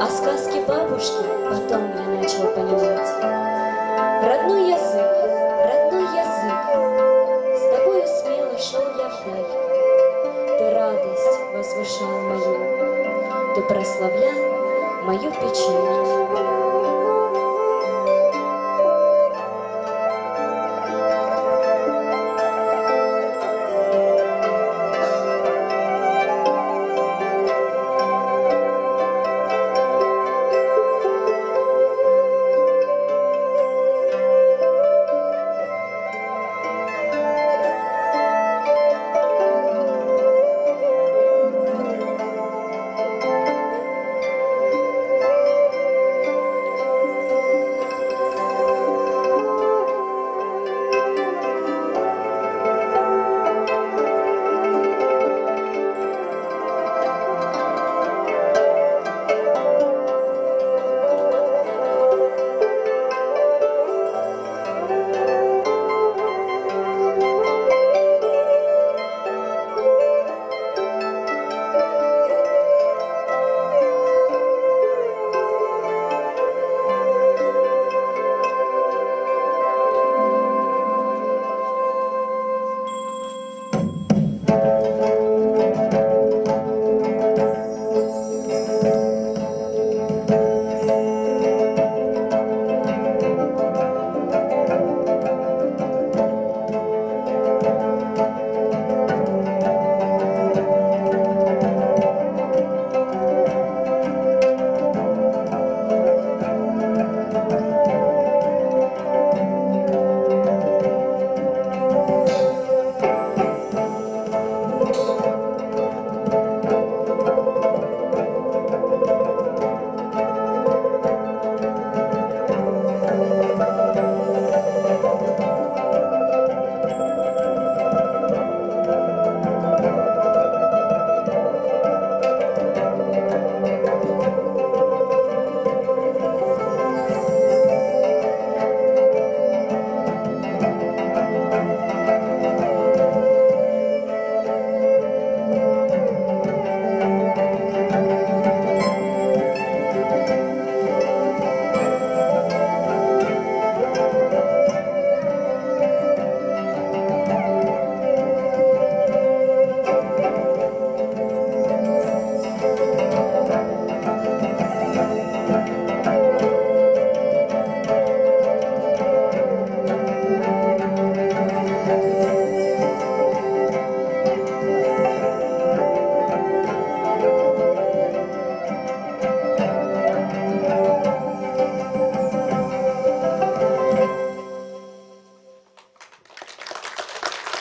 А сказки бабушки потом я начал понимать. Родной язык, с тобою смело шел я вдаль. Ты радость возвышал мою, ты прославлял мою печаль.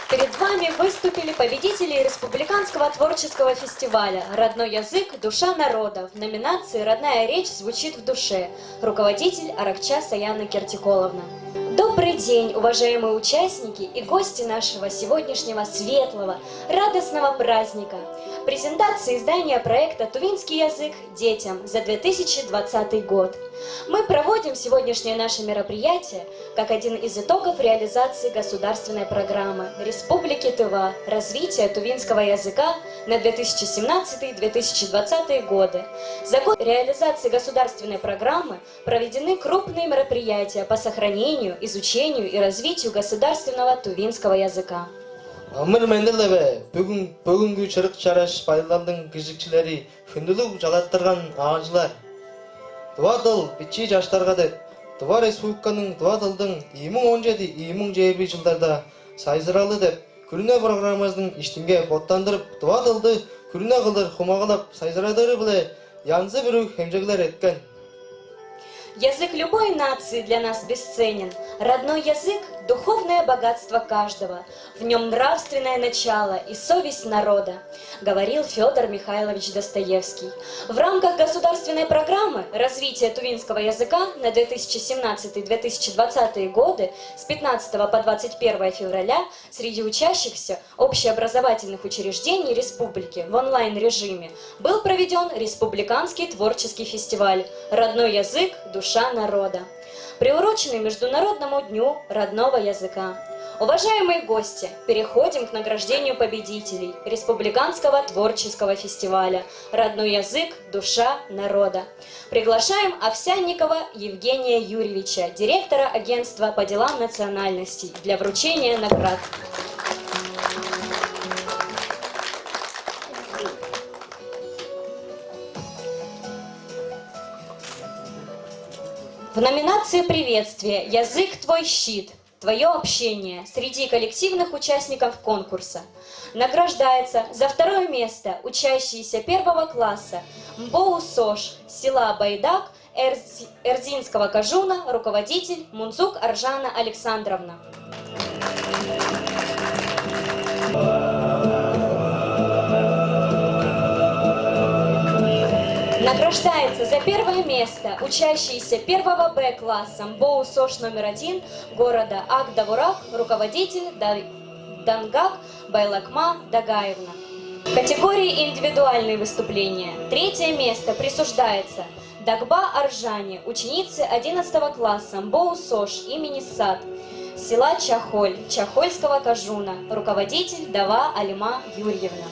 Перед вами выступили победители Республиканского творческого фестиваля «Родной язык. Душа народа» в номинации «Родная речь звучит в душе». Руководитель Аракча Саяна Кертиколовна. Добрый день, уважаемые участники и гости нашего сегодняшнего светлого, радостного праздника. Презентация издания проекта «Тувинский язык детям» за 2020 год. Мы проводим сегодняшнее наше мероприятие как один из итогов реализации государственной программы Республики Тыва «Развитие тувинского языка» на 2017-2020 годы. За год реализации государственной программы проведены крупные мероприятия по сохранению, изучению и развитию государственного тувинского языка. бүгінгі жырық жараш байлардың кішікшілері хүнділік жалаттырған ағажылар. Туа тыл бітші жаштарғады. Туа республиканың туа тылдың 2017-2020 жылдарда сайзыралы деп, күріне программасының іштінге боттандырып, туа тылды күріне қылдыр хумағылап сайзырадыры біле янзы біру хемжеглер еткен. Язык любой нации для нас бесценен. Родной язык – духовное богатство каждого. В нем нравственное начало и совесть народа, говорил Федор Михайлович Достоевский. В рамках государственной программы развития тувинского языка на 2017-2020 годы с 15 по 21 февраля среди учащихся общеобразовательных учреждений республики в онлайн-режиме был проведен Республиканский творческий фестиваль «Родной язык. Душа народа», приуроченный Международному дню родного языка. Уважаемые гости, переходим к награждению победителей Республиканского творческого фестиваля «Родной язык, душа народа». Приглашаем Овсянникова Евгения Юрьевича, директора агентства по делам национальностей, для вручения наград. В номинации «Приветствие. Язык твой щит. Твое общение» среди коллективных участников конкурса награждается за второе место учащиеся первого класса МБОУ СОЖ села Байдак Эрзинского Кажуна, руководитель Мунзук Аржана Александровна. Награждается за первое место учащиеся первого Б класса МБОУ СОЖ номер 1 города Ак-Давурак, руководитель Дангак Байлакма Дагаевна. В категории индивидуальные выступления третье место присуждается Дагба Аржане, ученице 11 класса МБОУ СОЖ имени САД, села Чахоль, Чахольского Кажуна, руководитель Дава Алима Юрьевна.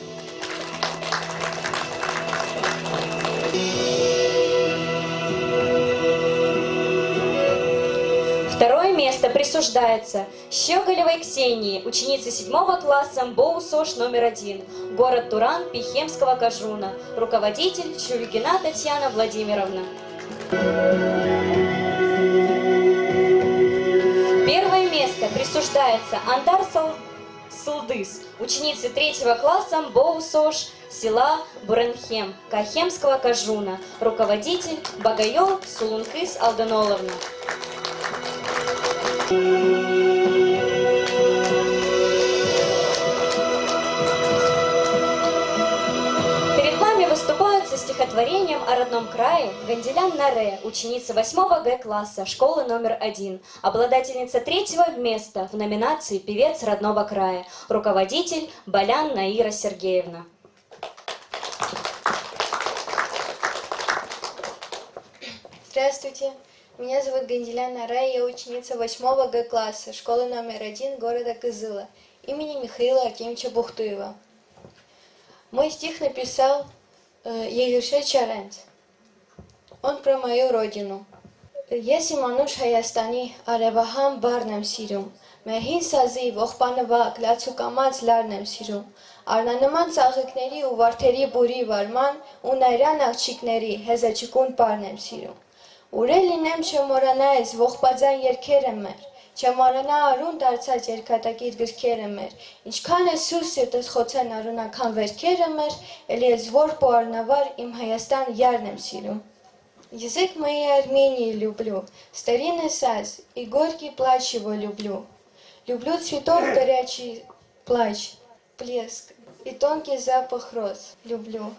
Второе место присуждается Щеголевой Ксении, ученице 7 класса МБОУ СОЖ номер 1, город Туран Пихемского Кажуна, руководитель Чувигина Татьяна Владимировна. Первое место присуждается Андар Сылдыс, ученице 3 класса МБОУ СОЖ села Буренхем Кахемского Кажуна, руководитель Багайол Сулункыс Алданоловна. Перед вами выступают со стихотворением о родном крае Ганделян Наре, ученица 8 Г класса школы номер 1, обладательница 3-го места в номинации «Певец родного края», руководитель Балян Наира Сергеевна. Здравствуйте, меня зовут Ганделян Наре, я ученица 8 Г класса школы номер 1 города Кызыла имени Михаила Акимовича Бухтуева. Мой стих написал Егерше Чаренц. Он про мою родину. Ես իմ անուշ Հայաստանի արևահամ բառն եմ սիրում, մեր հին սազի ողբանվակ լացուկամած լարն եմ սիրում, արնանման ծաղիկների ու վարդերի բուրի վարման ու նայրան աղջիկների հեզաչիկուն պարն եմ սիրում։ Ուրել լինեմ չմորանա ես ողբաձան երգերը մեր, չմորանա արուն դարձած երկատակիր գրքերը մեր, ինչքան է սուր սիրտս խոցեն արունական վերքերը մեր, էլի ես որբ ու արնավար իմ Հայաստան յարն եմ սիրում։ Язык моей Армении люблю, старинный саз и горький плач его люблю. Люблю цветов горячий плач, плеск и тонкий запах роз. Люблю.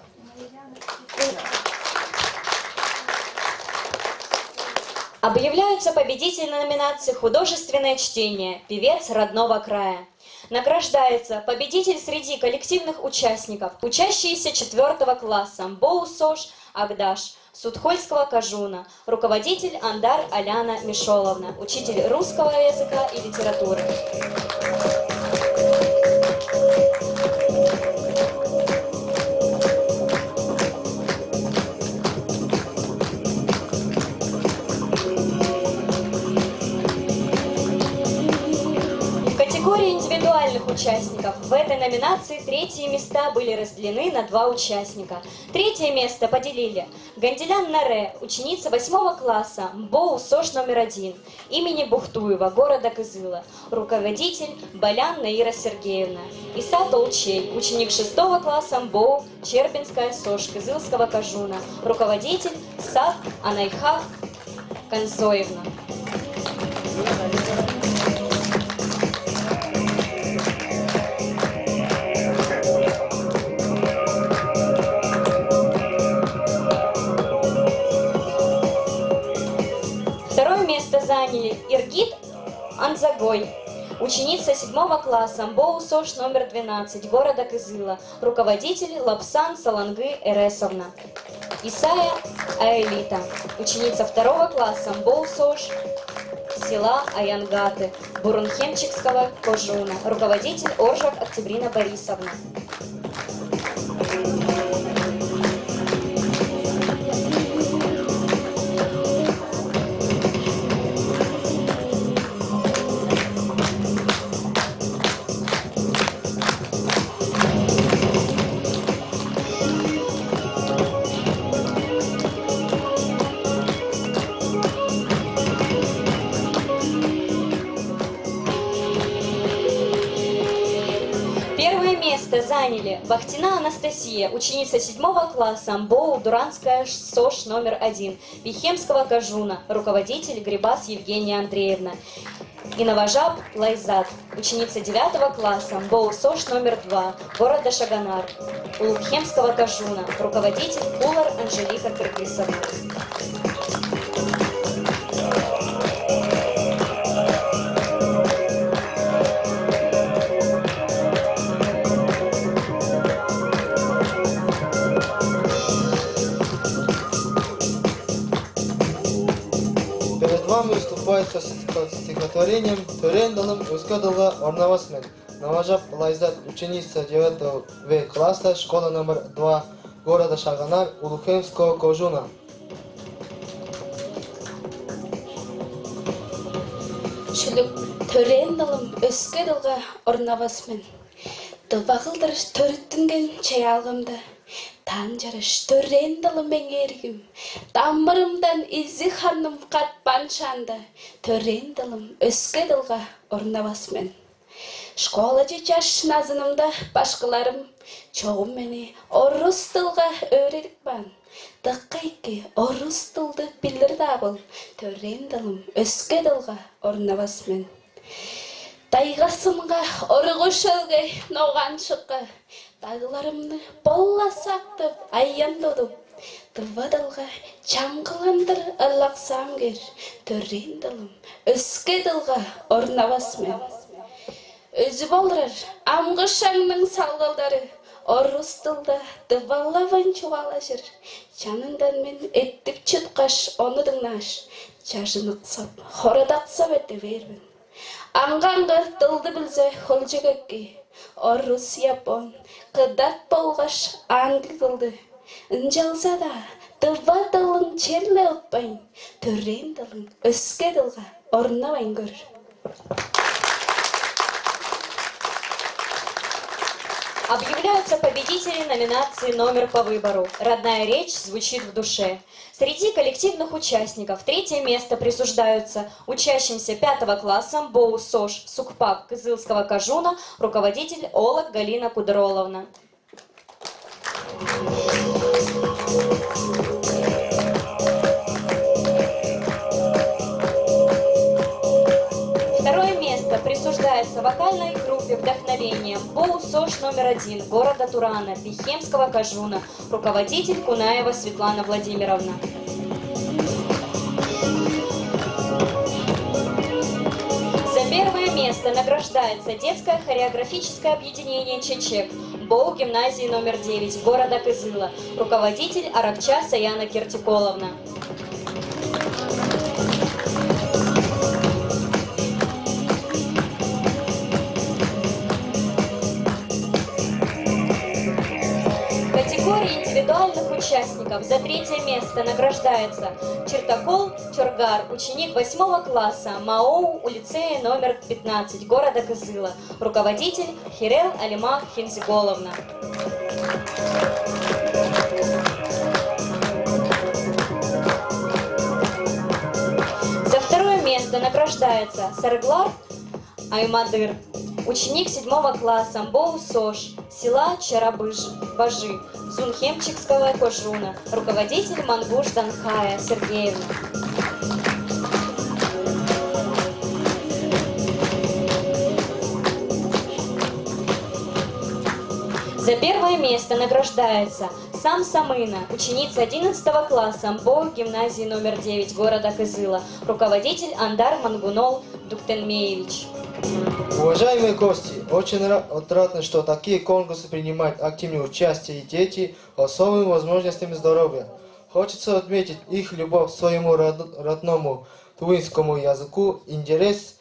Объявляются победители номинации «Художественное чтение. Певец родного края». Награждается победитель среди коллективных участников, учащиеся 4 класса МБОУ СОЖ Агдаш, Судхольского Кажуна, руководитель Андар Аляна Мишоловна, учитель русского языка и литературы. В категории индивидуальных участников в этой номинации третьи места были разделены на 2 участника. Третье место поделили Ганделян Наре, ученица 8 класса МБОУ СОЖ номер 1 имени Бухтуева, города Кызыла, руководитель Балян Наира Сергеевна. Иса Толчей, ученик 6 класса МБОУ Чербинская СОЖ Кызылского Кажуна, руководитель САД Анайхак Консоевна. Заняли Иргит Анзагой, ученица 7 класса МБОУ СОЖ номер 12 города Кызыла, руководитель Лапсан Салангы Эресовна. Исая Аэлита, ученица 2 класса МБОУ СОЖ села Аянгаты Бурунхемчикского Кожуна, руководитель Оржак Октябрина Борисовна. Первое место заняли Бахтина Анастасия, ученица 7 класса МБОУ Дуранская СОЖ номер 1, Пихемского Кожуна, руководитель Грибас Евгения Андреевна. И Новожаб Лайзат, ученица 9 класса МБОУ СОЖ номер 2, города Шаганар, Улукхемского Кожуна, руководитель Кулар Анжелика Кыргызовна. Перед вами выступает со стихотворением «Төрендалым Ускадылга Орнавасмен». Новожаб Лайзат, ученица 9 В класса, школа номер 2, города Шаганар, Улухемского Кожуна. Шүлік төрендалым өскеділға орнавасмен. Дылбағылдыр төріттінген чай алғымды. Тан жарыш төрендалым бәңерігім. Тамырымдан изі ханым қатпан шанды. Төрендалым өскеділға орнавасмен. Школа жечаш назынымда башқыларым. Çoğum meni orus tılga öğredik ben. Dıqqayki orus tıldı bilir dabıl. Tören dılım öske dılga ornavasmen. Daygasımga oruğu şölge noğan şıqqı. Dağlarımны bolla saqtıp ayyan dodup. Dıva dılga çangılandır ıllaqsam ger. Tören dılım öske dılga ornavasmen. Özü bolrar amgışanның salgıldары. Orus tılda dıvallavan çuvalaşır. Çanından men ettip çıtqaş onu dыңнаш. Çaşınıqsap, xoradaqsap ette vermin. Anğanғы tıldı bilse holcagakki. Orus yapon, qıdat bolğaş angı tıldı. Injalsa da dıva tılın çerle utpayın. Tören tılın öske tılga ornavayn gör. Объявляются победители номинации «Номер по выбору». Родная речь звучит в душе. Среди коллективных участников третье место присуждаются учащимся 5 класса МБОУ СОЖ Сукпак Кызылского Кожуна, руководитель Олак Галина Кудроловна. Второе место присуждается вокальной группе «Вдохновение» МБОУ СОЖ номер 1 города Турана, Пихемского Кожуна, руководитель Кунаева Светлана Владимировна. За первое место награждается детское хореографическое объединение «Чечек» МБОУ гимназии номер 9 города Кызыла, руководитель Аракча Саяна Киртиколовна. В категории индивидуальных участников за третье место награждается Чертакол Чоргар, ученик 8 класса МАОУ у лицея номер 15 города Кызыла, руководитель Хирел Алима Хинзиголовна. За второе место награждается Сарглар Аймадыр, ученик 7 класса МБОУ СОЖ села Чарабыжбажи Зунхемчикского Кожуна, руководитель Мангуш Данхая Сергеевна. За первое место награждается Сам Самына, ученица 11 класса МБОУ гимназии номер 9 города Кызыла, руководитель Андар Мангунол Дуктенмеевич. Уважаемые гости, очень отрадно, что такие конкурсы принимают активное участие и дети с особыми возможностями здоровья. Хочется отметить их любовь к своему родному тувинскому языку, интерес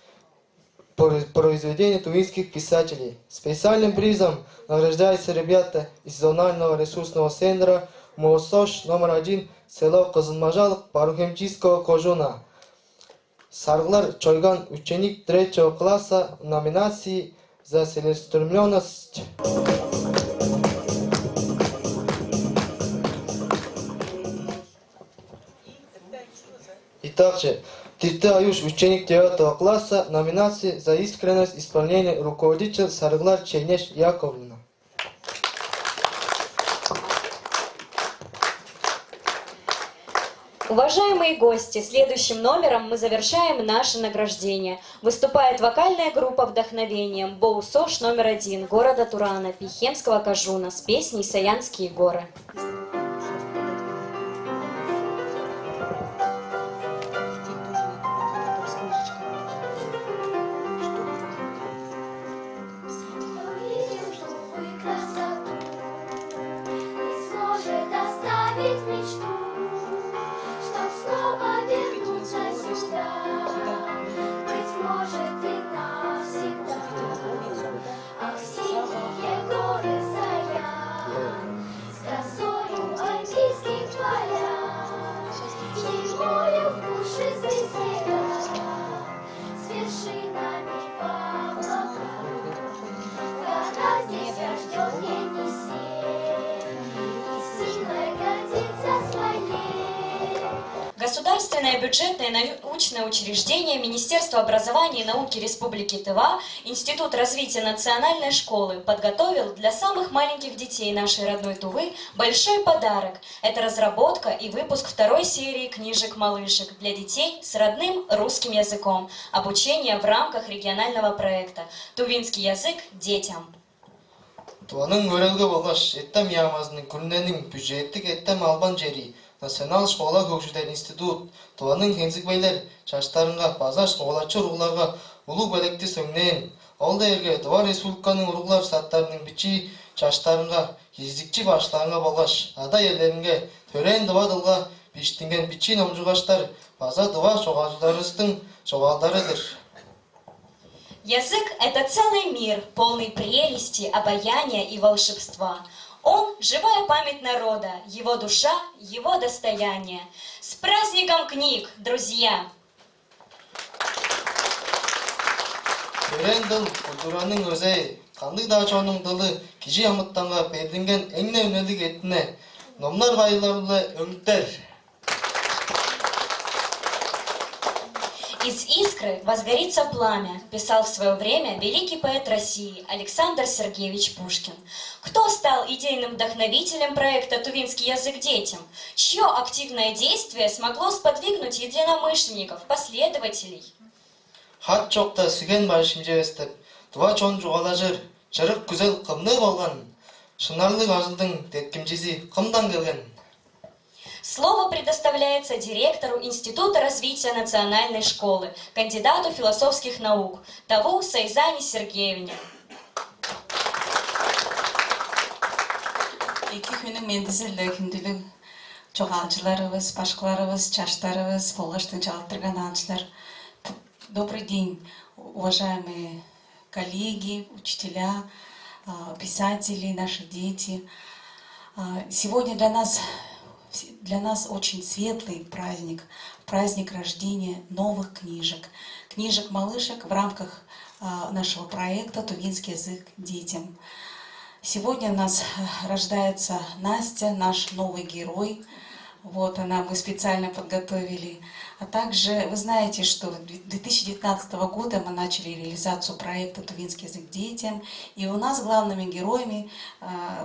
произведений тувинских писателей. Специальным призом награждаются ребята из зонального ресурсного центра МОСОШ номер 1 село Кызылмажалык Парухимчийского кожуна. Сарглар Чойган, ученик 3 класса, номинации за целеустремленность. И также Тирте Аюш, ученик 9 класса, номинации за искренность исполнения, руководитель Сарглар Чейнеш Яковлевна. Уважаемые гости, следующим номером мы завершаем наше награждение. Выступает вокальная группа «Вдохновением» БоУСОШ номер 1 города Турана, Пихемского кожуна с песней «Саянские горы». Государственное бюджетное научное учреждение Министерства образования и науки Республики Тыва, Институт развития национальной школы подготовил для самых маленьких детей нашей родной Тувы большой подарок. Это разработка и выпуск 2 серии книжек-малышек для детей с родным русским языком. Обучение в рамках регионального проекта «Тувинский язык детям». Туаның өрелгі болғаш, еттім ямазының күріненің бюджеттік еттім албан жері, Национал школа көкшілер институт, туаның хензік байлар, жаштарынға, базар школачы ұруғларға ұлы бәлекті сөңнен, олда ерге Тува республиканың ұруғлар саттарының бичі, жаштарынға, езікчі башларыңға болғаш, ада ерлерінге, төрен Тува дылға, биштінген бичі номжуғаштар, база Тува жоғалдарыстың жоғалдарыдыр. Язык – это целый мир, полный прелести, обаяния и волшебства. Он – живая память народа, его душа, его достояние. С праздником книг, друзья! Төрен дыл, культураның өзі, қанды да жоның дылы, кежі амыттанға бердінген әңне өнелік етіне, номнар байларылы өңтер. «Из искры возгорится пламя», писал в свое время великий поэт России Александр Сергеевич Пушкин. Кто стал идейным вдохновителем проекта «Тувинский язык детям», чье активное действие смогло сподвигнуть единомышленников, последователей? Хат жоқта сүген бар шимжевестіп, Тува чон жоғалажыр, жырық күзел қымны болған, шынарлық ажылдың деткімжесі қымдан келген. Слово предоставляется директору Института развития национальной школы, кандидату философских наук Таву Сайзане Сергеевне. Эки күнүң мендизилде күндүлүк жоғалчыларыбыз, башкаларыбыз, чаштарыбыз, болгаштын жалаттырган анчылар. Добрый день, уважаемые коллеги, учителя, писатели, наши дети. Сегодня для нас очень светлый праздник, праздник рождения новых книжек, книжек-малышек в рамках нашего проекта «Тувинский язык детям». Сегодня у нас рождается Настя, наш новый герой. Вот она, мы специально подготовили. А также вы знаете, что 2019 года мы начали реализацию проекта «Тувинский язык детям». И у нас главными героями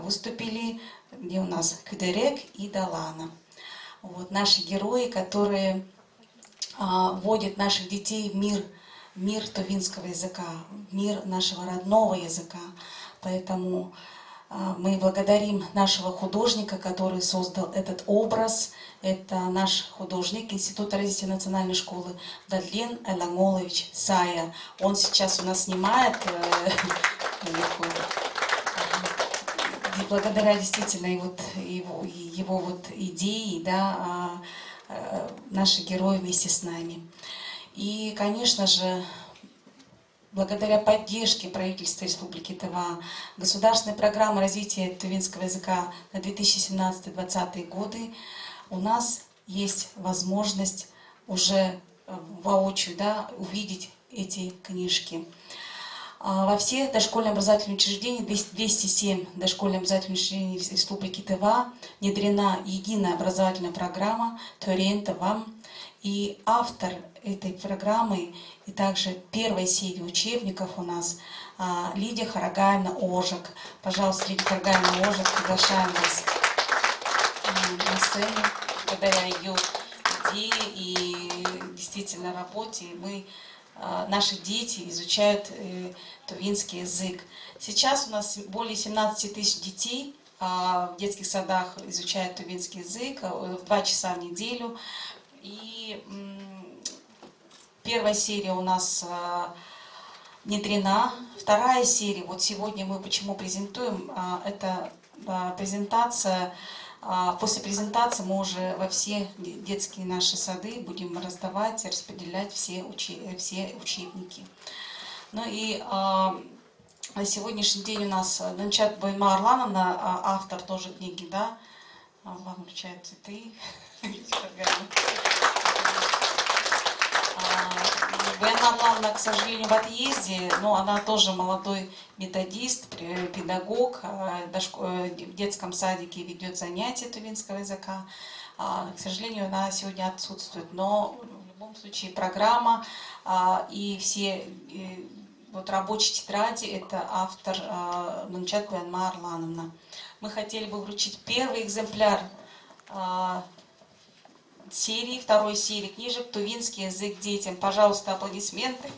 выступили, где у нас Кюдерек и Далана. Вот наши герои, которые вводят наших детей в мир тувинского языка, в мир нашего родного языка. Поэтому мы благодарим нашего художника, который создал этот образ. Это наш художник Института развития национальной школы Дадлен Эланголович Сая. Он сейчас у нас снимает. И благодаря действительно его идеи, да, наши герои вместе с нами. И, конечно же, благодаря поддержке правительства Республики Тыва, государственной программы развития тувинского языка на 2017-2020 годы у нас есть возможность уже воочию, да, увидеть эти книжки. Во всех дошкольных образовательных учреждениях, 207 дошкольных образовательных учреждений Республики Тыва, внедрена единая образовательная программа «Төрен Тывам». И автор этой программы и также первой серии учебников у нас Лидия Харагаевна Ожик. Пожалуйста, Лидия Харагаевна Ожик, приглашаем вас на сцену. Благодаря ее идее и действительно работе наши дети изучают тувинский язык. Сейчас у нас более 17 тысяч детей в детских садах изучают тувинский язык 2 часа в неделю. И первая серия у нас внедрена. Вторая серия, вот сегодня мы почему презентуем, это презентация. После презентации мы уже во все детские наши сады будем раздавать, распределять все учебники. Ну и на сегодняшний день у нас Нанчат Бойма Арлановна, автор тоже книги, да, вам вручают цветы. Бойма Арлановна, к сожалению, в отъезде, но она тоже молодой методист, педагог, в детском садике ведет занятия тувинского языка. К сожалению, она сегодня отсутствует, но в любом случае программа и все вот рабочие тетради это автор Нунчат Бойма Арлановна. Мы хотели бы вручить первый экземпляр второй серии книжек «Тувинский язык детям». Пожалуйста, аплодисменты.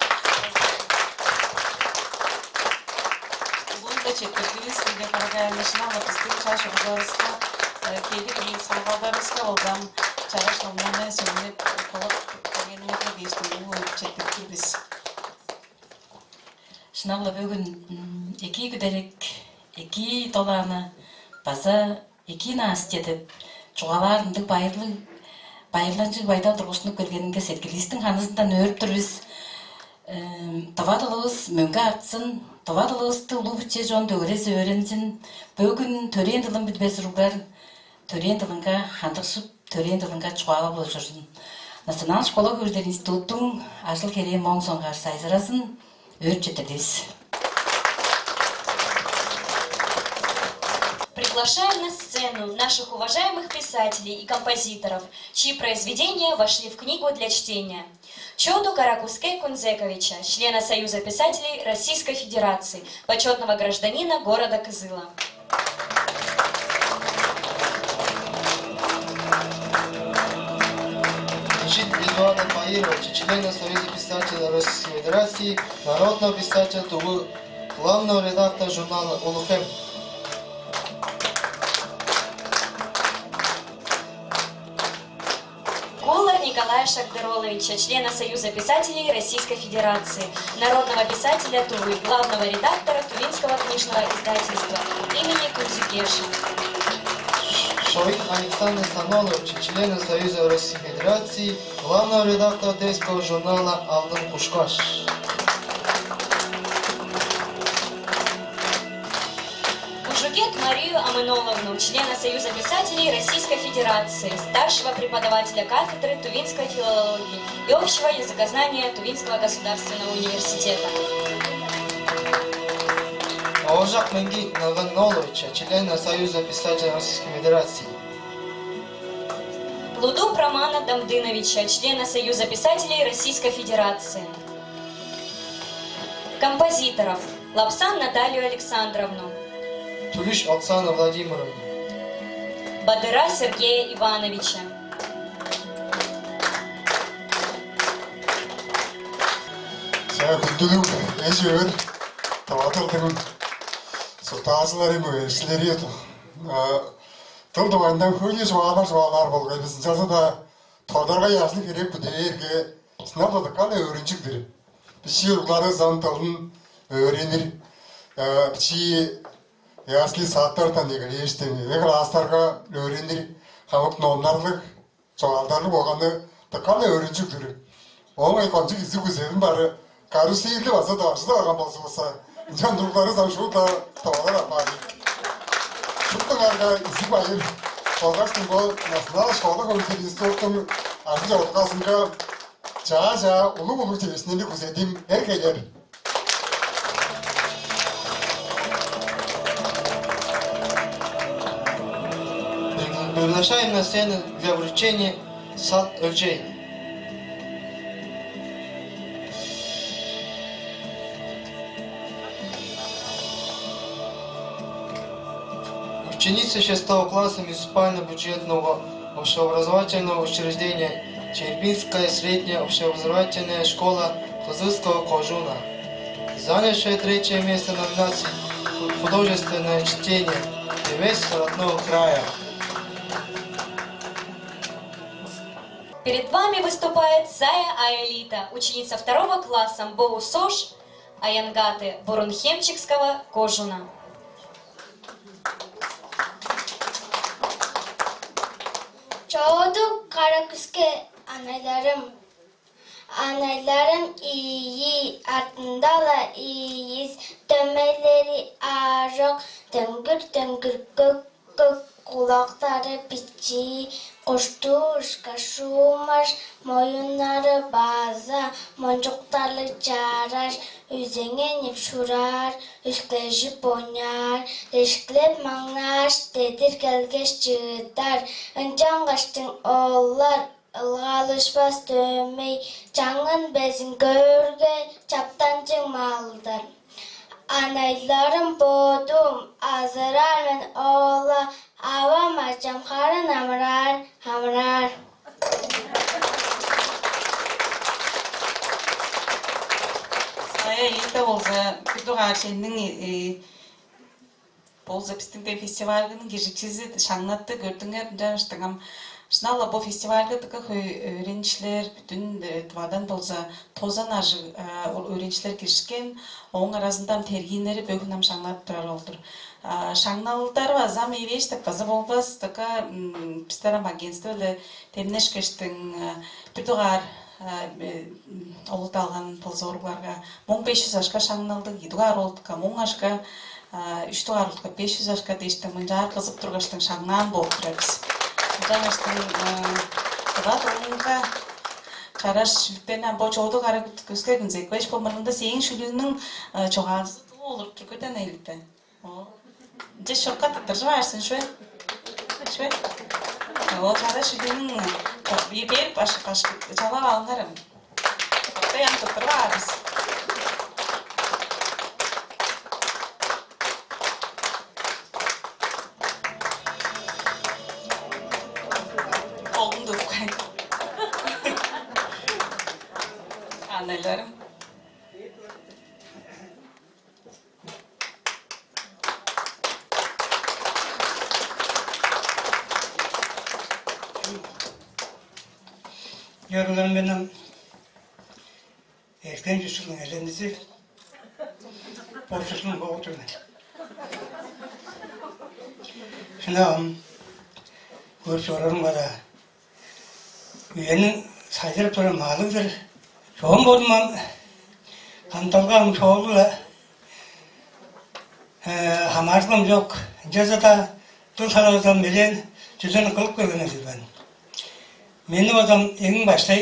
Шынавла бүгін екі күдерек, екі толаны, база екі настетіп, чуғаларындық байырланчы байда тұрғышынып көлгенінге сеткілістің ханысындан өріп тұрбыз. Тавадылығыз мөнгі артсын, тавадылығызды ұлы бүтсе жон дөгіресі өрінсін, бүгін төрен дылын бүтбес ұрғар, төрен дылынға хандықшып, төрен дылынға чуғала бұл жүрсін. Национал школа көрдер институттың ашыл керен моң соңғар сайзырасын, өріп жетірдес. Приглашаем на сцену наших уважаемых писателей и композиторов, чьи произведения вошли в книгу для чтения. Чоду Каракуске Кунзековича, члена Союза писателей Российской Федерации, почетного гражданина города Кызыла. Эдуарда Фаировича, члена Союза писателей Российской Федерации, народного писателя Тувы, главного редактора журнала «Улухем». Николая Шагдыроловича, члена Союза писателей Российской Федерации, народного писателя Тувы, главного редактора Тувинского книжного издательства имени Кунцукеша. Шоик Александр Станович, члена Союза Российской Федерации, главного редактора детского журнала «Алтын Кушкаш». Кужугет Марию Амыновну, члена Союза писателей Российской Федерации, старшего преподавателя кафедры тувинской филологии и общего языкознания Тувинского государственного университета. Аожак Менги Нагаnoloвича, члена Союза писателей Российской Федерации. Луду Романа Дамдыновича, члена Союза писателей Российской Федерации. Композиторов. Лапсан Наталью Александровну. Тулиш Оксана Владимировна. Бадыра Сергея Ивановича. Күндүлүк эжебер таватылдыгын султазыларым өйсілері еді. Тыл дуайындан көйле жуалар болғай біздің жазыда таударға ясны керек бүдерге сынапладыққан өріншікдір. Біші ұлғары зантылын өренір. Біші ясли саттар тандегір ештемі. Егер астарға өренір қамық номнарлық жоғалдары болғаны таққаны өрінші күрі. Оңай қонжық ізі көзерін бары қару сейілі баса да ажыда аған болсы болса, жан дұрғары замшу да тавалар апады. Шұттың арға ізі байыр. Олғаштың бұл национал шқалдық өлкер институттың ажы жауытқасынға жа ұлы телесінені көзетім әркелер. Приглашаем на сцену для вручения сад Элджей. Ученица 6 класса муниципально-бюджетного общеобразовательного учреждения Черпинская средняя общеобразовательная школа Козылского Кожуна, занявшая 3-е место в номинации «Художественное чтение. Певец родного края». Перед вами выступает Зая Аэлита, ученица 2 класса МБОУ-СОЖ Аянгаты Бурунхемчикского Кожуна. Çoğdu karaküske anaylarım iyi ardındalar iyiyiz dömeleri arok dıngır gök kulakları biçi koştuş kaşumaş moyunları baza moncukları çarar üzenge şurar üskleşip oynar deşklep mangnaş dedir gelgeç çıtar ıncan kaçtın oğullar ılgalışbas dömey жаңын безин көргөн чаптанчың малдар анайларым бодум азырар мен ола авам ачам харын амрар Аэлита болса күтугаар сенің болса біздің фестивальгінің кежікчізі шаңнатты көрдіңер жаңыштыңам. Шынала бұл фестивальға тікі өреншілер бүтін твадан болса тозан ажы өреншілер кешкен, оң арасындан тергейнері бөгінам шаңнат тұрар олдыр. Шаңналдар азам евеш деп база болбас, тікі пістарам агентствілі темнеш кештің бүтіғар олыт алған пылзорғыларға 1500 ашқа шаңналды, 7-ғар олытқа 10 ашқа, 3-ғар олытқа 500 ашқа дейшті мұнжар қызып тұрғаштың шаңнан болып тұрабыз. Жаңаштың тұғат олыңға қараш шүліктерінен бұл жоғды қара көзге күнзек. Көш болмағында сең шүлігінің жоғазы olur түркөден әйлікті. Же шоққа тұттыржы барсын шөй? Шөй? Ол қара шүлігінің беріп ашық жалап алынғарым. Қоқтаян тұттыр барыз. Annelerim. Yarılarım benim erken yüzünün elinizi borçlusunun boğuturdu. Şimdi görüşüyorum bana. Üyenin sayılır duran malıdır. Çoğun bozmam, kantalgam çoğuluyla hamarlığım yok. Cezada dur sarıdan bilen düzeni kılıp koyduğunuz ben. Benim adam en başta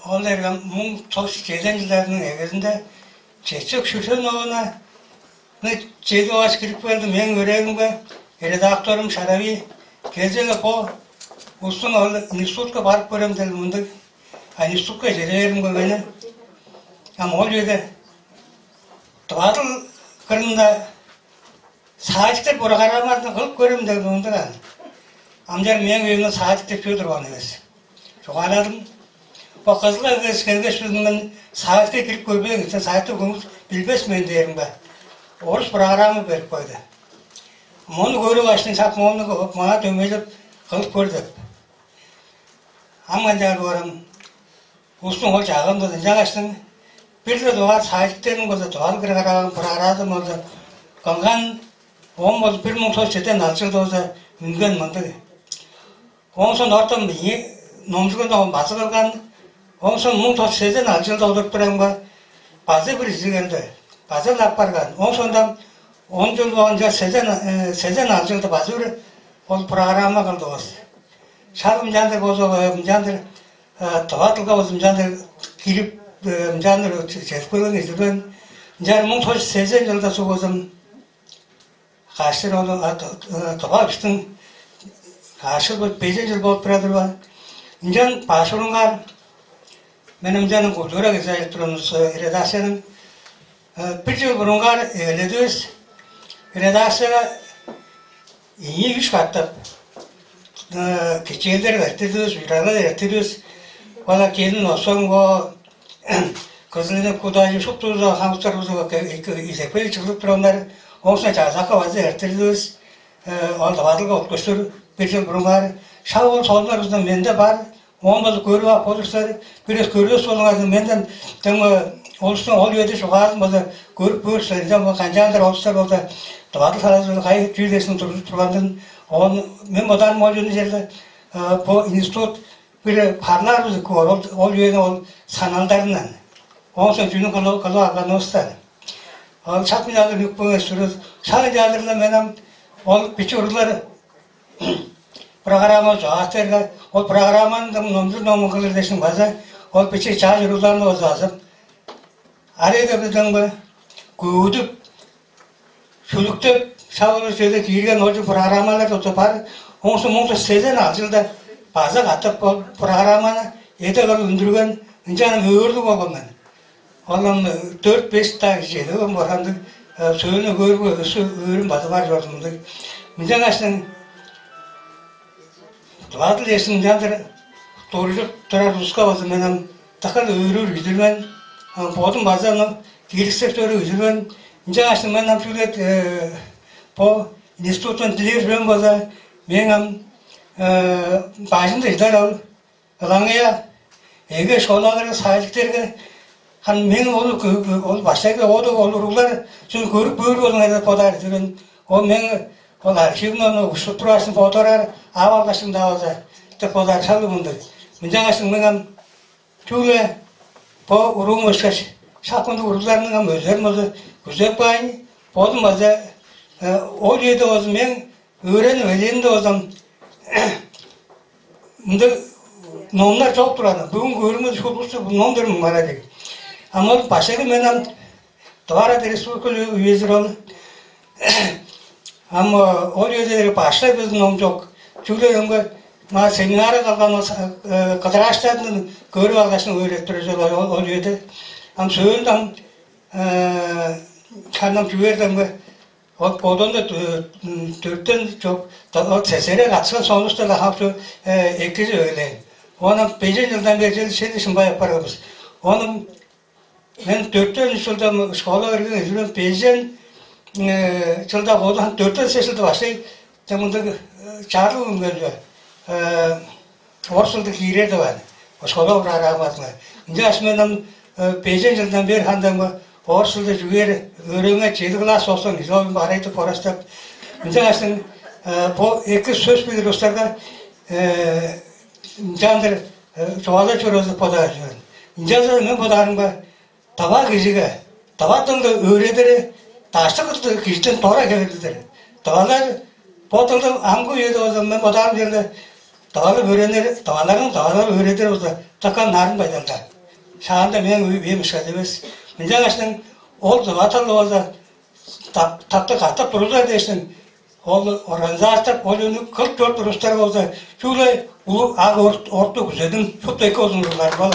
onlardan 1980'lerin evinde çeşitli şuşun oğuna çeydi oğaz kirip verdim. Ben öğrenimde redaktörüm Şaravi gezeli bu Usun oğlu institutka barıp görem dedim bunda. Institutka jererim beni. Ama o yerde doğal kırında saatlikte programlarını kılıp görem dedim bunda. Amcar men evimde saatlikte köydür bana emas. Çok aradım. O kızlar keskenge sözümden saatlikte kirip görmeye gitsen saatlikte konuş bilbes men derim ben. Orus programı verip koydu. Onu görüp açtın sapma onu bana dömelip kılıp gördüm. Ammancar varım. Usun ol çağın da jangaştın. Bir de doğal saatliklerin bolsa doğal kırgaragan programı bolsa kangan 1917'den alçıldı olsa mümkün mındı. Оңсон ортом номжығында басы қалған, оңсон 1908 жылда отырып тұрғанға базы бір жігенді, базы лап барған. Оңсонда 10 жыл болғанша сезен жылда базы бір ол программа қылды осы. Шағым жандыр болса, жандыр тұғатылға болсын, жандыр киріп, жандыр жеткөлін езілген. Жар 1908 жылда су болсын, қашыр оны тұға үстің қашыр болып 5 жыл болып тұрадыр ба. Жан пашырынғар, менің жаным культура кезайып тұрымыз редакцияның 1 жыл бұрынғар еледіз редакцияға ие 3 қаттап кечелдер әртедіз, үйрағылар әртедіз, ола келін осың о кызылыны кудайы шуптуза хамстаруза изепел чыгып турандар, оңсына жазаққа вазы әртедіз, онда вадылға өткөстір 1 жыл бұрынғар, шауыл солдарыздан менде бар, онбазы көріп ап отырсар, бірес көріп солыңардың менден олыстың ол өйді шуғарын базы көріп көрсір, қанжандар олыстар болса, вадыл салазы қай жүйдесінің тұрғызып тұрғандың, мен бұдан ол жөнді жерді по институт бір парлар өзі ол өйді ол саналдарынан. Оңсын жүйінің қылу алған остар. Ол шақ мен алыр үкпіңе сүріз, шағы жадырла менім ол бічі ұрылар программа жауастырға, ол программаның номжыр номын қылырдешін база, ол бічі ча жүруларны өзі азып. Арайда біздің бі көудіп, шүліктіп, шауылы сөйді кейірген ол программалар өті бар. Оңсы сезен жылда база қатып ол программаны еті қылы үндірген, үнжаным өрді болғанмен. Олым 4-5 тағы жеді, барғанды сөйіні көргі өсі өрін базы бар жордымды. Мүнден ашының Ладыл есің жандыр торжық тұрар ұсқа базы менің тақал өрір үзілмен, бодың базаның керістер төрі үзілмен. Мүнден ашының мен амшулет по институтын тілер жөн база мен бажында ждар ал лаңыя еге шолаларға сайлықтерге мен ол баштайға оды ол ұрулар сөз көріп бөрі олың әді подар деген ол мен ол архивін ұшып тұрасың фоторар авалғашың да алды те подар салы мұнды мен жаңасың мен түйілі по ұруым өскаш шақынды ұруларының өздерін өзі күзеп байын болдым өзі ол еді өзі мен өрен өлеңді өзім мұнды номдар жоқ тұрады бүгін көріміз шұлғысы бұл номдырым бар әдек Ama başarı menem Tvarada Respublikalı üyezir oldu. Ama o üyeleri başta bizim nom çok. Çünkü ma seminara kalgan kadraşlarının görüp algasını öğrettirici o üyede. Ama söyledim kanım tüverdim o podon da Türk'ten çok o sesere kaçsan sonuçta da hafta ekiz öyle. Onun 5 yıldan beri şey için bayağı yaparız. Onun ben 4 yılda şkola öğrendim. 5 yılda odan 4 yılda başlayıp temunda çağrılım böyle. Orsulda kire de var. O şkola öğrenmezler. Şimdi aslında 5 yıldan beri hanım orsulda öğrenme çeliklas olsun. Bizim araydı forasta. Şimdi aslında bu iki söz bilir ustalar candır çoğala çorozda podarıyor. İnceler ne podarım var? Tava kişiye, tavatında öğretir, taşlıklı kişiden tora gelirler. Tavalar potulda amgu yedi o zaman podarım yerinde tavalar öğrenir, tavalar öğretir o zaman takan narın baydanlar. Şu anda ben üyemiş kademiz. İnce aslında oldu vatanlı o zaman tapta katıp dururlar desin. Organizasyon oyunu 44 Ruslar olsa şöyle bu ağ orta güzedim çok da uzunlar falan.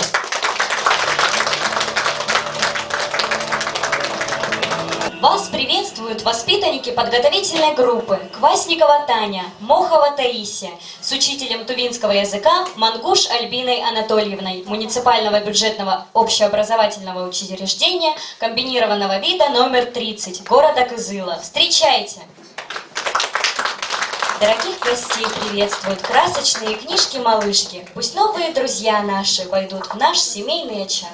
Вас приветствуют воспитанники подготовительной группы Квасникова Таня, Мохова Таисия с учителем тувинского языка Мангуш Альбиной Анатольевной, муниципального бюджетного общеобразовательного учреждения комбинированного вида номер 30 города Кызыла. Встречайте! Дорогих гостей приветствуют красочные книжки-малышки. Пусть новые друзья наши войдут в наш семейный очаг.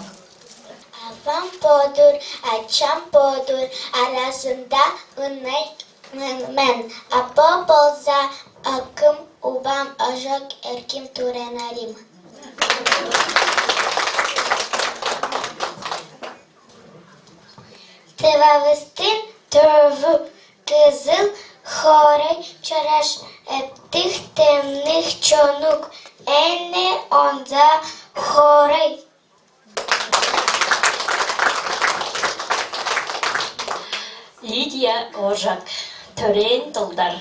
Avam podur, açam podur, arasında ınay Мен апа болса акым, убам ажак эрким туренарим. Тывавыстын тövü кызыл хорай чараш эптих темных чонук эне онза хорай. Лидия Ожак, төрен тылдар.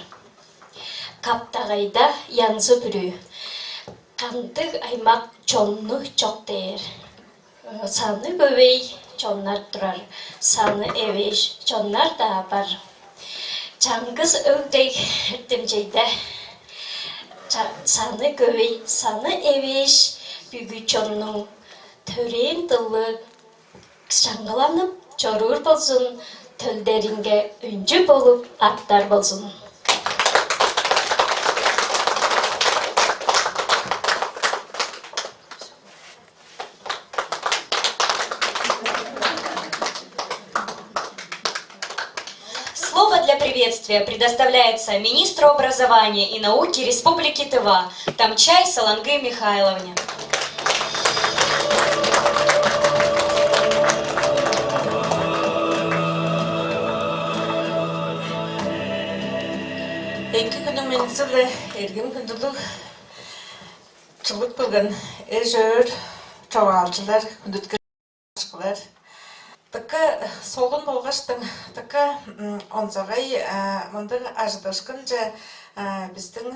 Каптағайда янзы бүрі. Қандық аймақ чонны чоқ дейір. Саны көбей чоннар тұрар. Саны эвеш чоннар да бар. Чаңғыз өңдей әртімжейді. Саны көбей, саны эвеш бүгі чонның. Төрен тылы жаңғыланып, чоруыр болсын. Төлдеринге үнчі болып аттар болсын. Слово для приветствия предоставляется министру образования и науки Республики Тыва Тамчай Салангы Михайловне. Эки күнү мен сылы эргим күндүлүк чылык болгон эжөр чоғалчылар күндүткө ашкылар. Така солун болгоштың така онзагай мындыр аждашкын же биздин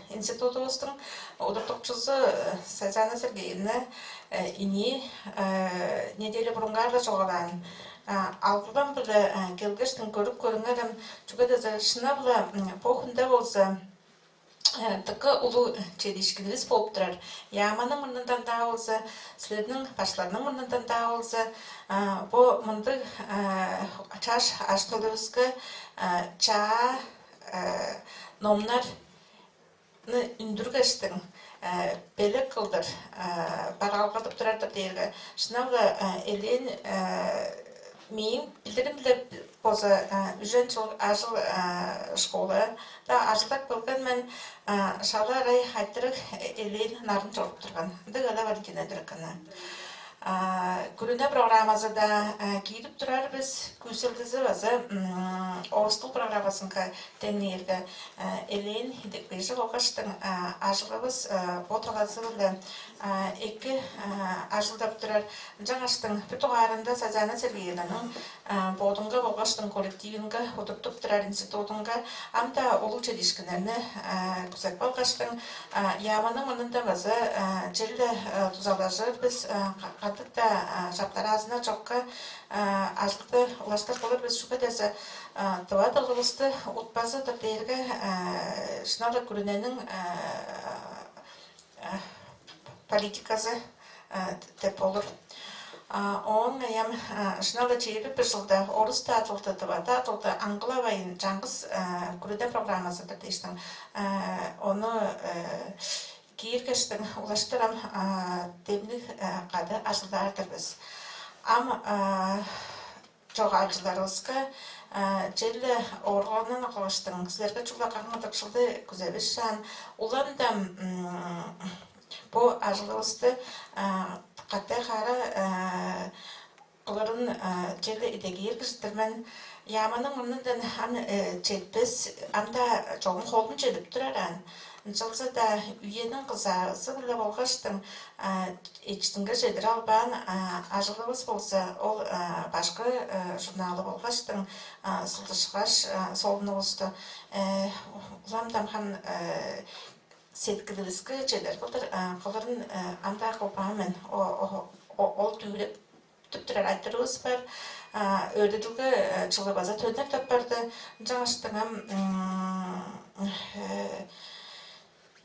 институтубуздун удуртукчусу Сазана Сергеевна ини неделе бурунгарда чоғалан. Алғыдан білі келгештің көріп көріңерім жүгеді шына білі похында болса тықы ұлы чедишкініз болып тұрар. Яманың мұндан да болса, сілердің башларының мұндан да болса, бұл мұнды чаш аштылығызғы ча номнар үндіргештің белек қылдыр бағалғатып тұрардыр дейгі. Шынағы елен мен білдірім біліп болса үжен жыл ажыл школы да ажылдақ болған мен шалы арай қайтырық елен нарын тұрып тұрған. Дығыда бар екен әдірікіні. Күріне программазы да кейдіп тұрар біз көсілдізі базы Орыстыл программасынға тәңнерді елен едекбейші қолғаштың ажылығыз отырғасы білі екі ажылдап тұрар жаңаштың бүтіғарында Сазана Сергеевнаның бодыңға қолғаштың коллективінгі отыртып тұрар институтынға амда олу чедишкінерні күзәк балғаштың яманың мұнында базы желі тұзалажы біз қатықта жаптар азына жоққа ажылықты ұлаштар болыр біз шүкі дәсі тұва дылғылысты ұтпазы дұрдергі шыналы күріненің политикасы деп olur. Оң әйім шыналы чейбі бір жылда орыс та атылды, тұва та атылды, аңғыла байын жаңғыз күріде программасы дұрдештің. Оны кейіргештің ұлаштырам демні қады ажылдардыр біз. Ам жоғалжыларызға желі орғанын ағылыштың сілерге чулға қағымадық жылды күзәбіш жан. Оларында бұл ажылығызды қаттай қары қылырын желі едеге ергіштірмен яманың мұнындан желпіз амда жоғын қолын желіп тұраран. Жылсы да үйенің қызағысы білі болғаштың ечтіңгі жедір албан ажылығыз болса, ол башқы журналы болғаштың сұлдышығаш солыны ұлысты. Ұламдам хан сеткілігізгі жедір бұлдыр қылырын анда қылпамен ол түйіліп түптірер айттырығыз бар. Өйділгі жылы база төнер таппарды. Жаңаштыңам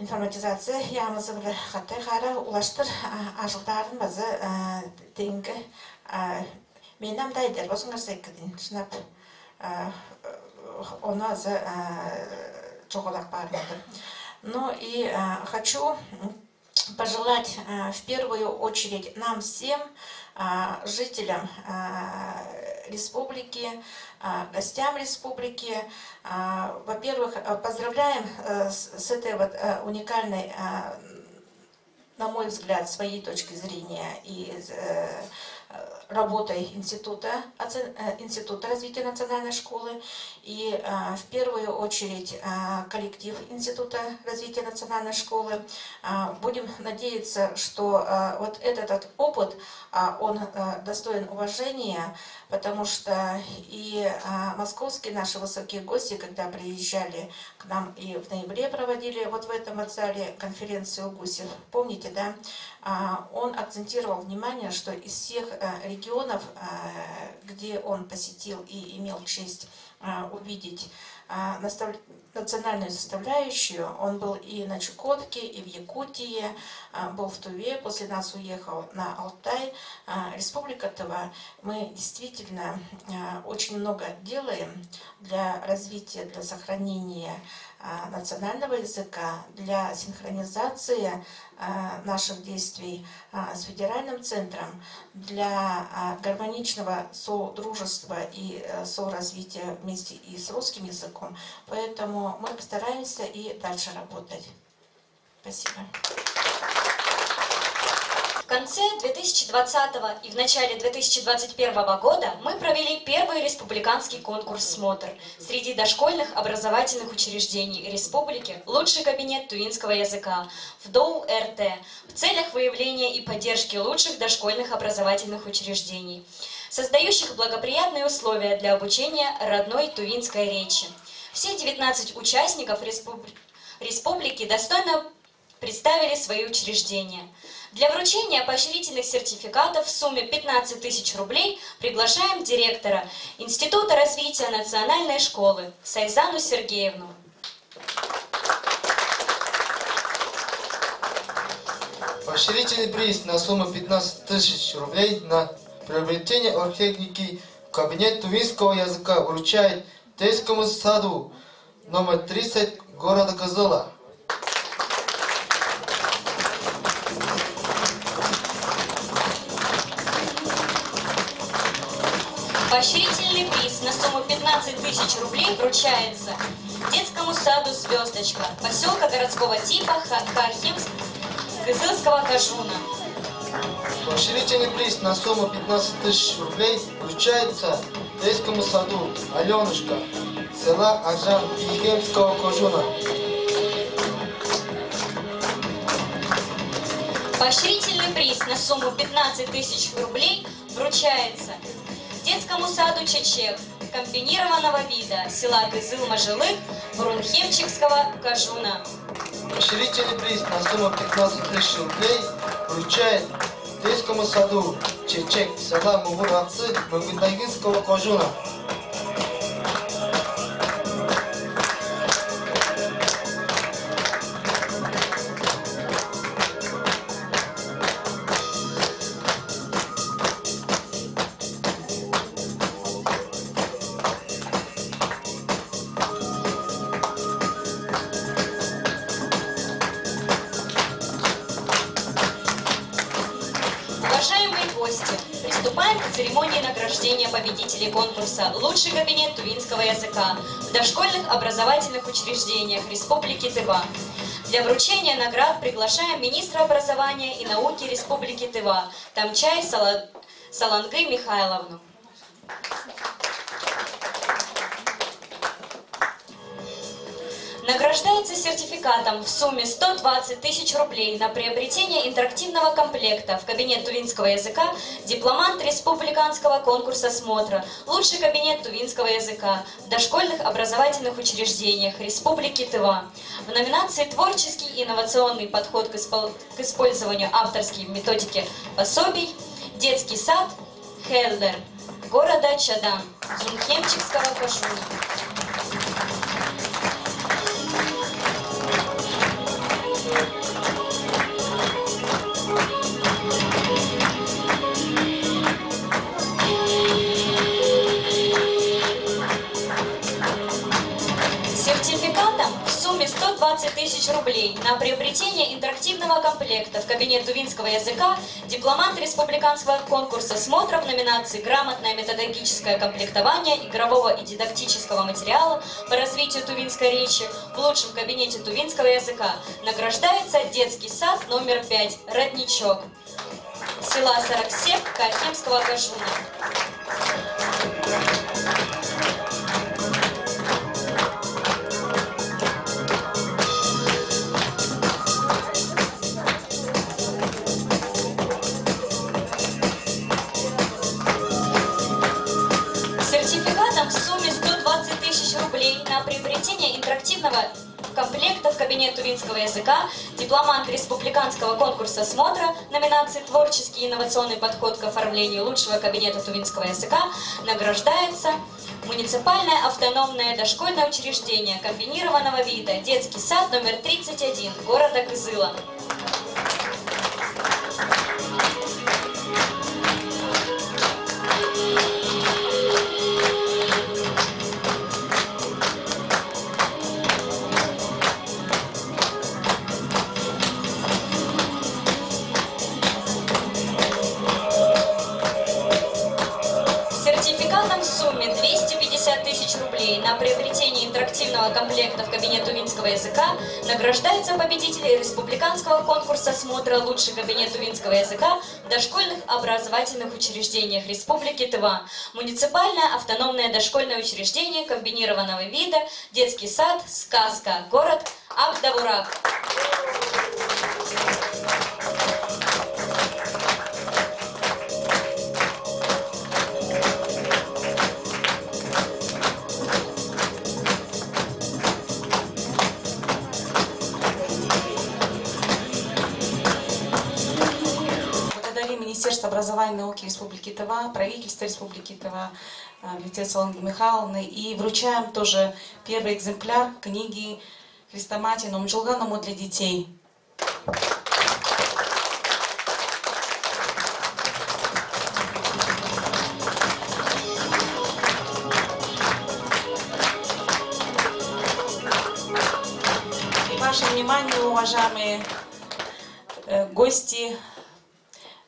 информатизация ямызы білі қаттай қары ұлаштыр ажылдарын базы дейінгі мен амдайдер болсын қарса екіден шынап оны азы жоғалақ бармады. Ну и хочу пожелать в первую очередь нам всем, жителям республики, гостям республики. Во-первых, поздравляем с этой вот уникальной, на мой взгляд, своей точки зрения и работой Института развития национальной школы. И в первую очередь коллектив Института развития национальной школы. Будем надеяться, что вот этот опыт, он достоин уважения, потому что и московские наши высокие гости, когда приезжали к нам и в ноябре проводили вот в этом вот зале конференцию Гусев, помните, да, он акцентировал внимание, что из всех регионов, где он посетил и имел честь увидеть национальную составляющую, он был и на Чукотке, и в Якутии, был в Туве, после нас уехал на Алтай, Республика Тыва. Мы действительно очень много делаем для развития, для сохранения национального языка, для синхронизации наших действий с федеральным центром, для гармоничного содружества и соразвития вместе и с русским языком. Поэтому мы постараемся и дальше работать. Спасибо. В конце 2020 и в начале 2021 года мы провели первый республиканский конкурс «Смотр» среди дошкольных образовательных учреждений республики «Лучший кабинет тувинского языка» в ДОУ-РТ в целях выявления и поддержки лучших дошкольных образовательных учреждений, создающих благоприятные условия для обучения родной тувинской речи. Все 19 участников республики достойно представили свои учреждения. Для вручения поощрительных сертификатов в сумме 15 тысяч рублей приглашаем директора Института развития национальной школы Сайзану Сергеевну. Поощрительный приз на сумму 15 тысяч рублей на приобретение оргтехники в кабинет тувинского языка вручает детскому саду номер 30 города Кызыла. Поощрительный приз на сумму 15 тысяч рублей вручается детскому саду «Звездочка» поселка городского типа Хахимск Кызылского Кажуна. Поощрительный приз на сумму 15 тысяч рублей вручается детскому саду «Аленушка» села Ажан Хахимского Кажуна. Поощрительный приз на сумму 15 тысяч рублей вручается детскому саду «Чечек» комбинированного вида села Кызыл-Мажилык Бурунхемчикского Кажуна. Поощрительный приз на сумму 15 тысяч рублей вручает детскому саду «Чечек» села Мугуракцы Мангутайгинского Кажуна. Уважаемые гости, приступаем к церемонии награждения победителей конкурса «Лучший кабинет тувинского языка» в дошкольных образовательных учреждениях Республики Тыва. Для вручения наград приглашаем министра образования и науки Республики Тыва Тамчай Салангы Михайловну. Награждается сертификатом в сумме 120 тысяч рублей на приобретение интерактивного комплекта в кабинет тувинского языка дипломант республиканского конкурса «Смотра» «Лучший кабинет тувинского языка» в дошкольных образовательных учреждениях Республики Тыва в номинации «Творческий и инновационный подход к использованию авторской методики пособий» детский сад «Хеллер» города Чадан Зунхемчикского Кажуна. Сертификатом в сумме 120 15 тысяч рублей на приобретение интерактивного комплекта в кабинет тувинского языка дипломант республиканского конкурса смотра в номинации «Грамотное методологическое комплектование игрового и дидактического материала по развитию тувинской речи в лучшем кабинете тувинского языка» награждается детский сад номер 5 «Родничок» села Сараксеп Кахемского Гажуна. Сертификатом в сумме 120 тысяч рублей на приобретение интерактивного комплекта в кабинет тувинского языка дипломант республиканского конкурса смотра номинации «Творческий и инновационный подход к оформлению лучшего кабинета тувинского языка» награждается муниципальное автономное дошкольное учреждение комбинированного вида детский сад номер 31 города Кызыла. Сертификатом в сумме 250 тысяч рублей на приобретение интерактивного комплекта в кабинет тувинского языка награждается победитель республиканского конкурса смотра «Лучший кабинет тувинского языка» в дошкольных образовательных учреждениях Республики Тыва. Муниципальное автономное дошкольное учреждение комбинированного вида, детский сад «Сказка», город Ак-Довурак. Министерство образования и науки Республики Тыва, правительство Республики Тыва, в лице Солонги Михайловны. И вручаем тоже первый экземпляр книги «Хрестоматия Номчулганому для детей». И вашему вниманию, уважаемые гости,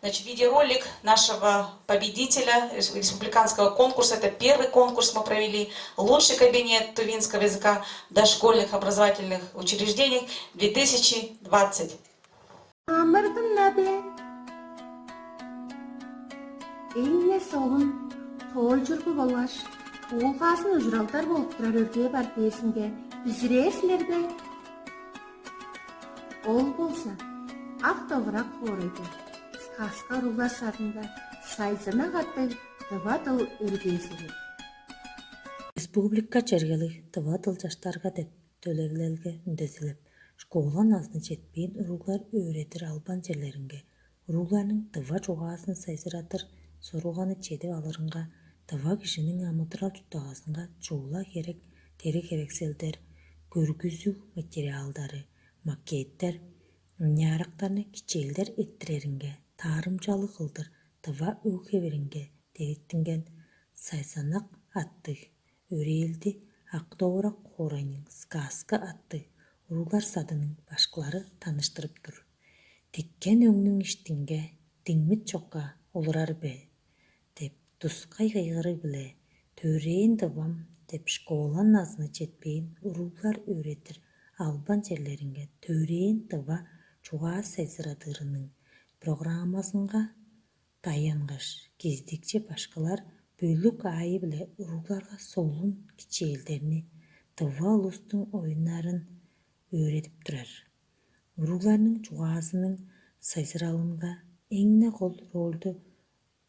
значит, видеоролик нашего победителя республиканского конкурса. Это первый конкурс мы провели. Лучший кабинет тувинского языка в дошкольных образовательных учреждениях 2020. Сказка рулар садында сайзына қаттай тыватыл үргесігі. Республика чергелі тыватыл жаштарға деп төлегілерге үндесіліп, школан азны жетпейін ұруғлар өретір албан жерлерінге. Ұруғларның тыва жоғасын сайзыратыр, соруғаны чедіп алырынға, тыва кішінің амытырал жұттағасынға жоғыла керек, тері керекселдер, көргізу материалдары, макеттер, Нярақтарны кичелдер еттірерінге, тарымчалы қылдыр, тыва өкеверінге, тереттінген сайсанақ атты, өрелді Ақ-Довурак қорайның сказка атты, ұруғлар садының башқылары таныштырып тұр. Теккен өңнің іштінге, деңмет жоққа олырар бе, деп тұсқай қайғыры біле, төрейін дывам, деп школан азны жетпейін ұруғлар өретір, албан жерлерінге төрейін дыва Чуға сайзырадырының программасынға таянғыш кездекче башқалар бөлік айы біле ұруғларға солын кичелдеріне тыва ұлыстың ойынарын өретіп тұрар. Ұруғларының чуғасының сайзыралынға еңне қол ролды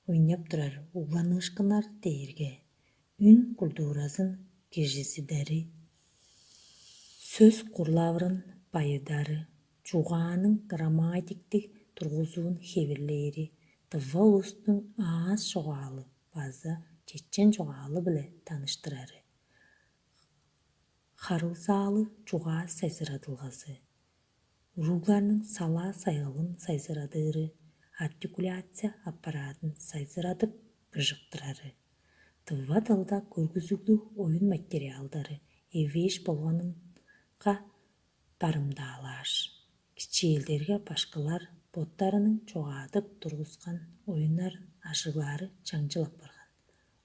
ойнап тұрар ұғланышқынар дейірге. Үн культурасын кежесідері, сөз құрлавырын байыдары, Чуғаның грамматиктік тұрғызуын хеверлері, тыва ұлыстың аз жоғалы, база чечен жоғалы біле таныштырары. Харылсалы чуға сайзырадылғасы. Ұруғларның сала сайғылын сайзырадыры, артикуляция аппаратын сайзырадып бұржықтырары. Тыва тылда көргізуглу ойын материалдары, евеш болғаныңға дарымда алаш. Кичи элдерге башкалар боттарынын чоғатып тургузган оюннарын ашыглары чаңчылап барган.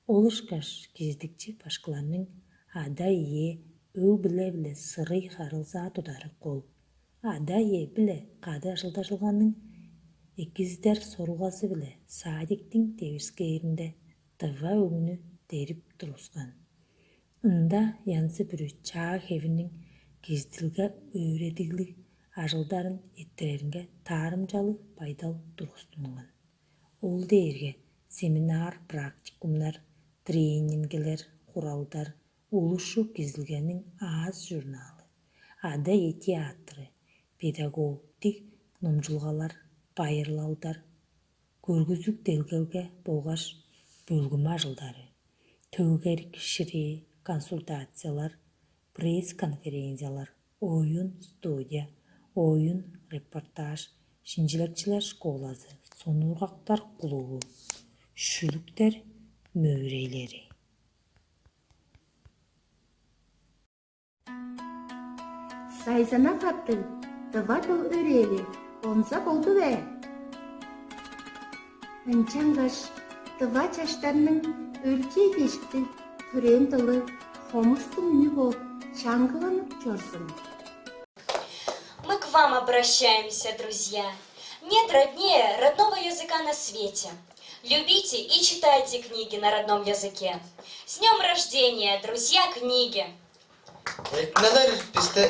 Олышкаш кездикчи башкаларнын ада ие өг биле сырый харылса тудары кол. Ада ие биле кады ашылдашылганын экиздер сорулгасы биле садиктин тебискээринде тыва өгүнү терип тургузган. Ында янсы бүрү чаа хевинин кездилге өредиглик ажылдарын эттереринге таарымжалы пайдал тургузтунган. Ол дээрге семинар, практикумдар, тренингелер, куралдар, улушу кизилгенин аз журналы, ада театры, педагогтик номжулгалар, байырлаудар, көргүзүк делгелге болгаш бөлгүмө ажылдары, төгер кишири, консультациялар, пресс-конференциялар, оюн студия, оюн репортаж, шинжилекчилер школасы, сонургактар клубу, шүлүктер мөйрейлери. Сайзана каттың, тыватыл өрели, онса болду бе? Анчангаш, тыва чаштарының өлчей кешікті түрен тылы, хомыстың үні болып, чаңғыланып чорсын. Мы к вам обращаемся, друзья. Нет роднее родного языка на свете. Любите и читайте книги на родном языке. С днем рождения, друзья, книги! Эркнелер бизде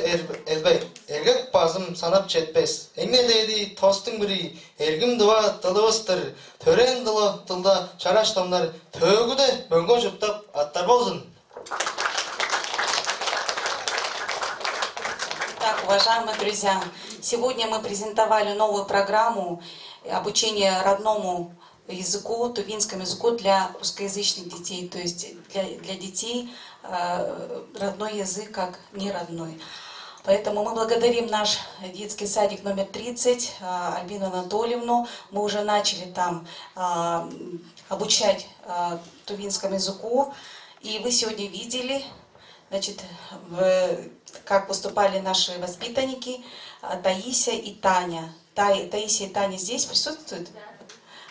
элбей, эргек базым санап жетпес. Эңнелери тостың бири, эргим дыва тылыбыстыр, төрен тылда чараштамдар, төгүдө мөңгө жуптап аттар болсын. Так, уважаемые друзья, сегодня мы презентовали новую программу обучения родному языку, тувинскому языку для русскоязычных детей, то есть для детей родной язык как не родной. Поэтому мы благодарим наш детский садик номер 30, Альбину Анатольевну. Мы уже начали там обучать тувинскому языку. И вы сегодня видели, значит, как выступали наши воспитанники Таисия и Таня. Таисия и Таня здесь присутствуют?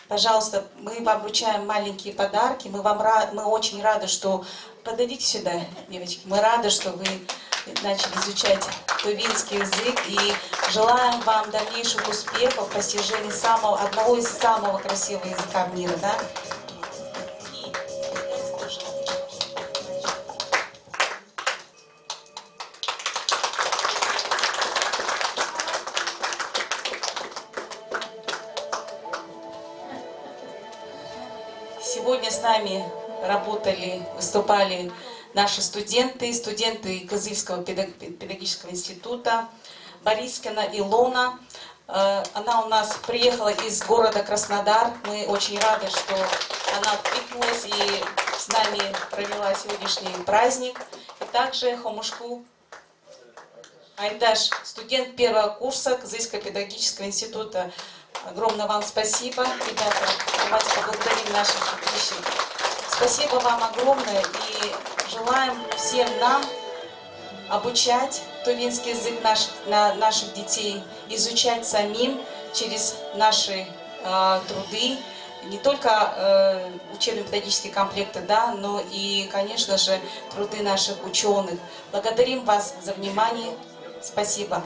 Пожалуйста, мы вам вручаем маленькие подарки. Мы очень рады, что... Подойдите сюда, девочки. Мы рады, что вы начали изучать тувинский язык. И желаем вам дальнейших успехов в постижении одного из самого красивого языка в мире. Да? Сегодня с нами выступали наши студенты Кызыльского педагогического института, Борискина Илона. Она у нас приехала из города Краснодар. Мы очень рады, что она откликнулась и с нами провела сегодняшний праздник. И также Хомушку Айдаш, студент первого курса Кызыльского педагогического института. Огромное вам спасибо, ребята. Давайте поблагодарим наших учителей. Спасибо вам огромное и желаем всем нам обучать тувинский язык наших детей, изучать самим через наши труды, не только учебно-методические комплекты, да, но и, конечно же, труды наших ученых. Благодарим вас за внимание. Спасибо.